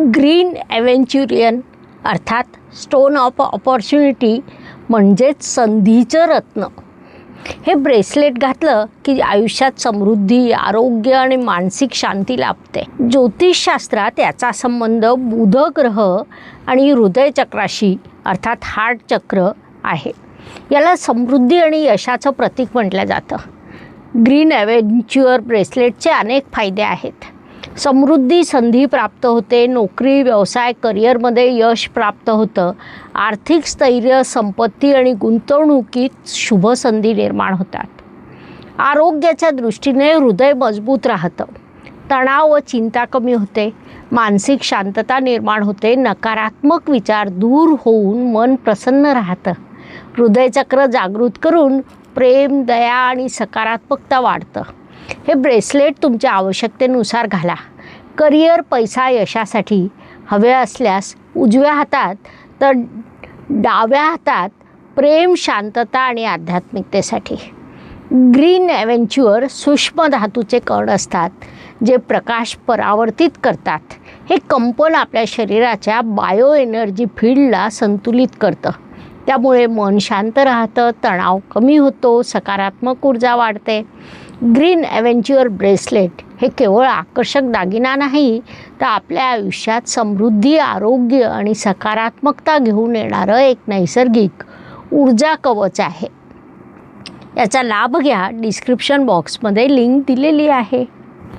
Green ॲव्हेंच्युरियन अर्थात stone of opportunity म्हणजेच संधीचं रत्न हे ब्रेसलेट घातलं की आयुष्यात समृद्धी, आरोग्य आणि मानसिक शांती लाभते. ज्योतिषशास्त्रात याचा संबंध बुध ग्रह आणि हृदयचक्राशी अर्थात हार्ट चक्र आहे. याला समृद्धी आणि यशाचं प्रतीक म्हटलं जातं. ग्रीन ॲव्हेंच्युअर ब्रेसलेटचे अनेक फायदे आहेत. समृद्धी, संधी प्राप्त होते, नोकरी, व्यवसाय, करिअरमध्ये यश प्राप्त होतं, आर्थिक स्थैर्य, संपत्ती आणि गुंतवणुकीत शुभ संधी निर्माण होतात. आरोग्याच्या दृष्टीने हृदय मजबूत राहतं, तणाव व चिंता कमी होते, मानसिक शांतता निर्माण होते, नकारात्मक विचार दूर होऊन मन प्रसन्न राहतं, हृदयचक्र जागृत करून प्रेम, दया आणि सकारात्मकता वाढतं. हे ब्रेसलेट तुमच्या आवश्यकतेनुसार घाला. करिअर, पैसा, यशासाठी हवे असल्यास उजव्या हातात तर डाव्या हातात प्रेम, शांतता आणि आध्यात्मिकतेसाठी. ग्रीन ॲव्हेंच्युअर सूक्ष्म धातूचे कण असतात जे प्रकाश परावर्तित करतात. हे कंपन आपल्या शरीराच्या बायो एनर्जी फील्डला संतुलित करतं. त्यामुळे मन शांत राहतं, तणाव कमी होतो, सकारात्मक ऊर्जा वाढते. ग्रीन ॲव्हेंच्युअर ब्रेसलेट हे केवळ आकर्षक दागिना नाही, तर आपल्या आयुष्यात समृद्धी, आरोग्य आणि सकारात्मकता घेऊन येणारं एक नैसर्गिक ऊर्जा कवच आहे. याचा लाभ घ्या. डिस्क्रिप्शन बॉक्समध्ये लिंक दिलेली आहे.